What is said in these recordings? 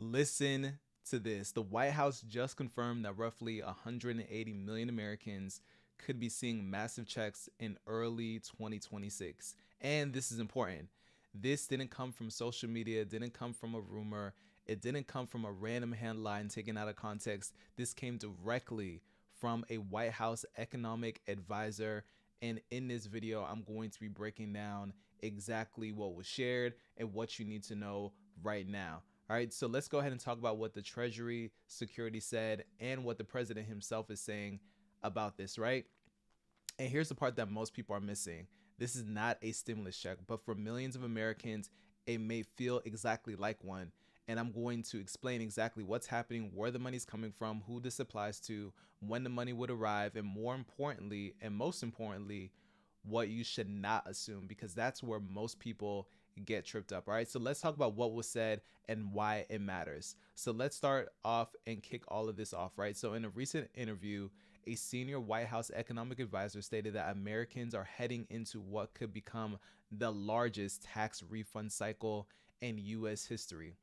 Listen to this. The White House just confirmed that roughly 180 million Americans could be seeing massive checks in early 2026. And this is important. This didn't come from social media, it didn't come from a rumor, it didn't come from a random headline taken out of context. This came directly from a White House economic advisor. And in this video, I'm going to be breaking down exactly what was shared and what you need to know right now. All right, so let's go ahead and talk about what the Treasury Security said and what the president himself is saying about this, right? And here's the part that most people are missing. This is not a stimulus check, but for millions of Americans, it may feel exactly like one. And I'm going to explain exactly what's happening, where the money's coming from, who this applies to, when the money would arrive, and more importantly, and most importantly, what you should not assume, because that's where most people get tripped up. All right, so let's talk about what was said and why it matters. So let's start off and kick all of this off, right? So in a recent interview, a senior White House economic advisor stated that Americans are heading into what could become the largest tax refund cycle in US history.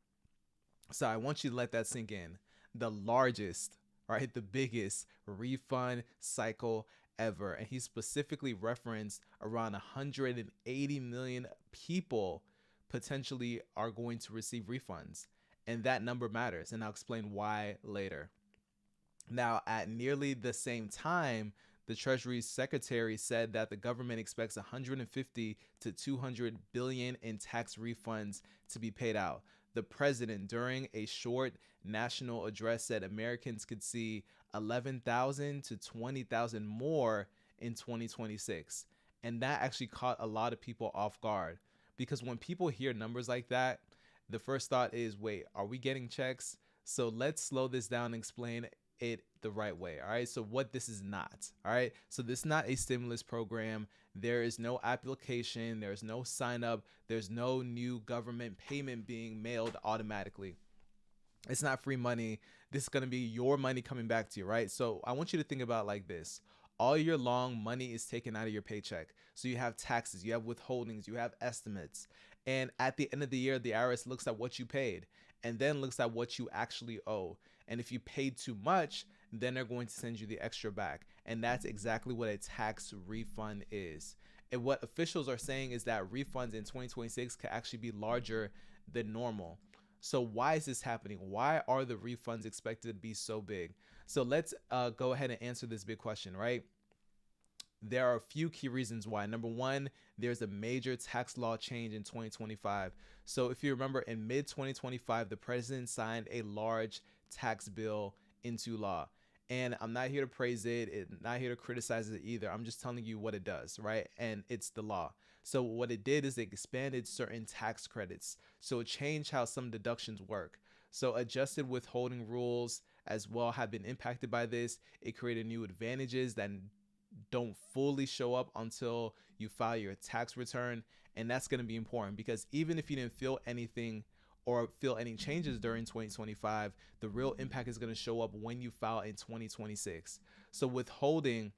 So I want you to let that sink in. The largest, right? The biggest refund cycle ever. And he specifically referenced around 180 million people potentially are going to receive refunds. And that number matters. And I'll explain why later. Now, at nearly the same time, the Treasury Secretary said that the government expects 150 to 200 billion in tax refunds to be paid out. The president, during a short national address, said Americans could see 11,000 to 20,000 more in 2026. And that actually caught a lot of people off guard, because when people hear numbers like that, the first thought is, wait, are we getting checks? So let's slow this down and explain it the right way. All right, so what this is not. All right, so this is not a stimulus program. There is no application, there's no sign up, there's no new government payment being mailed automatically. It's not free money. This is going to be your money coming back to you, right? So I want you to think about it like this. All year long, money is taken out of your paycheck. So you have taxes, you have withholdings, you have estimates. And at the end of the year, the IRS looks at what you paid and then looks at what you actually owe. And if you paid too much, then they're going to send you the extra back. And that's exactly what a tax refund is. And what officials are saying is that refunds in 2026 could actually be larger than normal. So why is this happening? Why are the refunds expected to be so big? So let's go ahead and answer this big question, right? There are a few key reasons why. Number one, there's a major tax law change in 2025. So if you remember, in mid 2025, the president signed a large tax bill into law. And I'm not here to praise it, not here to criticize it either. I'm just telling you what it does, right? And it's the law. So what it did is it expanded certain tax credits. So it changed how some deductions work. So adjusted withholding rules as well have been impacted by this. It created new advantages that don't fully show up until you file your tax return. And that's going to be important, because even if you didn't feel anything or feel any changes during 2025, the real impact is going to show up when you file in 2026. So withholding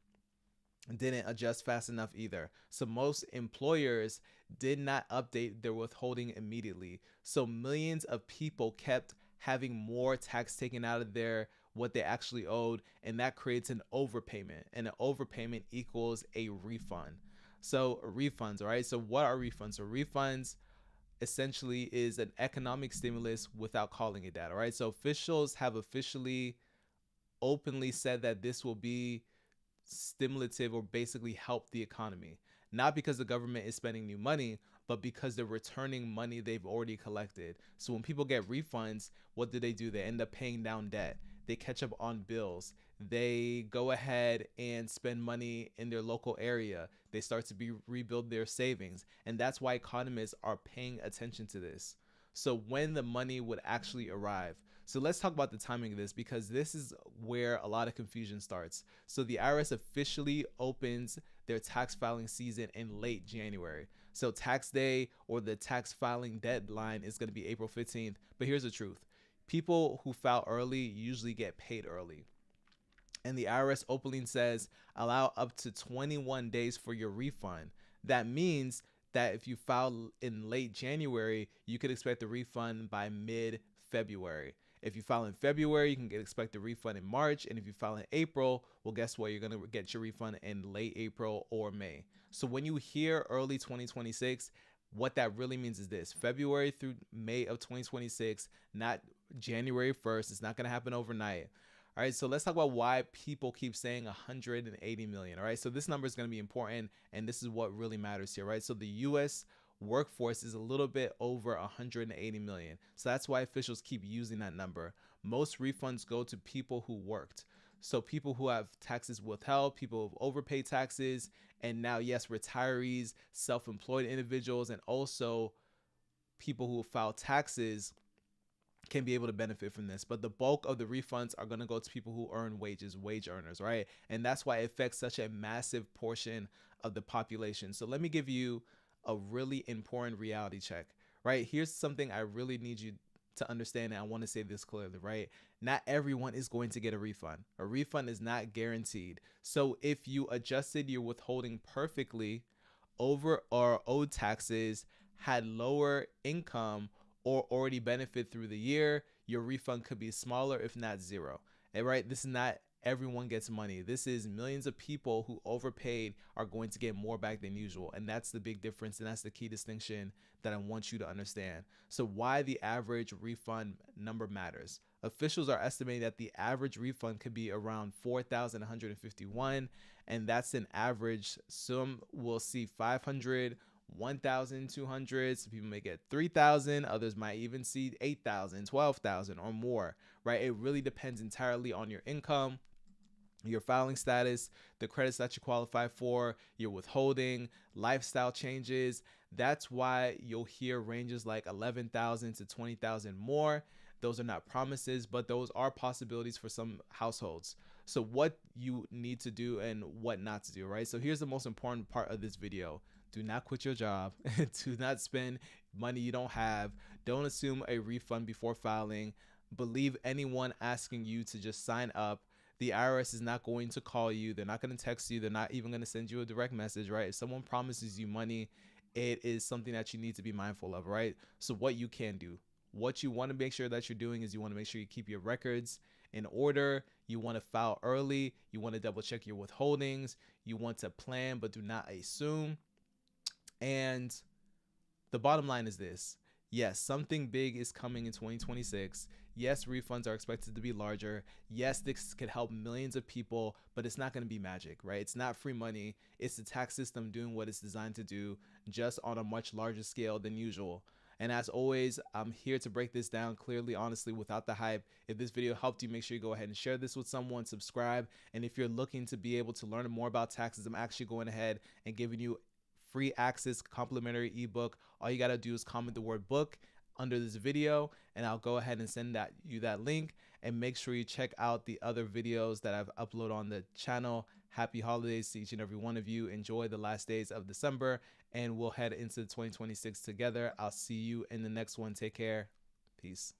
didn't adjust fast enough either. So most employers did not update their withholding immediately. So millions of people kept having more tax taken out of their what they actually owed, and that creates an overpayment, and an overpayment equals a refund. So refunds, all right? So what are refunds? So refunds essentially is an economic stimulus without calling it that, all right? So officials have officially openly said that this will be stimulative, or basically help the economy, not because the government is spending new money, but because they're returning money they've already collected. So when people get refunds, what do? They end up paying down debt. They catch up on bills. They go ahead and spend money in their local area. They start to rebuild their savings. And that's why economists are paying attention to this. So when the money would actually arrive. So let's talk about the timing of this, because this is where a lot of confusion starts. So the IRS officially opens their tax filing season in late January. So tax day, or the tax filing deadline, is going to be April 15th. But here's the truth. People who file early usually get paid early. And the IRS opening says allow up to 21 days for your refund. That means that if you file in late January, you could expect the refund by mid February. If you file in February, you can expect a refund in March. And if you file in April, well, guess what? You're going to get your refund in late April or May. So when you hear early 2026, what that really means is this: February through May of 2026, not January 1st. It's not going to happen overnight. All right, so let's talk about why people keep saying 180 million. All right, so this number is going to be important, and this is what really matters here, right? So the US workforce is a little bit over 180 million. So that's why officials keep using that number. Most refunds go to people who worked. So people who have taxes withheld, people who have overpaid taxes, and now, yes, retirees, self-employed individuals, and also people who file taxes can be able to benefit from this. But the bulk of the refunds are going to go to people who earn wages, wage earners, right? And that's why it affects such a massive portion of the population. So let me give you a really important reality check, right? Here's something I really need you to understand, and I want to say this clearly, right? Not everyone is going to get a refund. A refund is not guaranteed. So if you adjusted your withholding perfectly over or owed taxes, had lower income, or already benefit through the year, your refund could be smaller, if not zero. And right, this is not everyone gets money. This is millions of people who overpaid are going to get more back than usual. And that's the big difference. And that's the key distinction that I want you to understand. So why the average refund number matters. Officials are estimating that the average refund could be around 4,151, and that's an average. Some will see 500, 1,200. Some people may get 3,000. Others might even see 8,000, 12,000 or more, right? It really depends entirely on your income, your filing status, the credits that you qualify for, your withholding, lifestyle changes. That's why you'll hear ranges like 11,000 to 20,000 more. Those are not promises, but those are possibilities for some households. So what you need to do and what not to do, right? So here's the most important part of this video. Do not quit your job. Do not spend money you don't have. Don't assume a refund before filing. Believe anyone asking you to just sign up. The IRS is not going to call you. They're not going to text you. They're not even going to send you a direct message, right? If someone promises you money, it is something that you need to be mindful of, right? So what you can do, what you want to make sure that you're doing is you want to make sure you keep your records in order. You want to file early. You want to double check your withholdings. You want to plan, but do not assume. And the bottom line is this. Yes, something big is coming in 2026. Yes, refunds are expected to be larger. Yes, this could help millions of people, but it's not going to be magic, right? It's not free money. It's the tax system doing what it's designed to do, just on a much larger scale than usual. And as always, I'm here to break this down clearly, honestly, without the hype. If this video helped you, make sure you go ahead and share this with someone, subscribe. And if you're looking to be able to learn more about taxes, I'm actually going ahead and giving you free access complimentary ebook. All you got to do is comment the word book under this video, and I'll go ahead and send you that link. And make sure you check out the other videos that I've uploaded on the channel. Happy holidays to each and every one of you. Enjoy the last days of December, and we'll head into 2026 together. I'll see you in the next one. Take care. Peace.